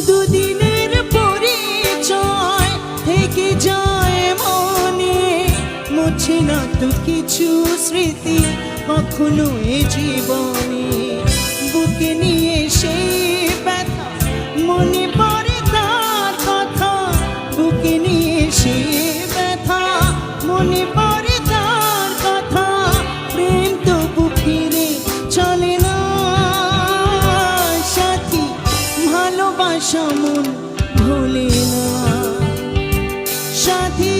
দুদিনের পরিচয় থেকে যায় মনে, মুছে না তো কিছু স্মৃতি কখনো এ জীবনে। বুকে নিয়ে সেই ব্যথা মনে পড়ে তার কথা, বুকে নিয়ে সেই ব্যথা মনে পড়ে তার কথা। প্রেম তবু ফিরে চলে না সাথী, ভালোবাসা মন ভোলে না সাথী।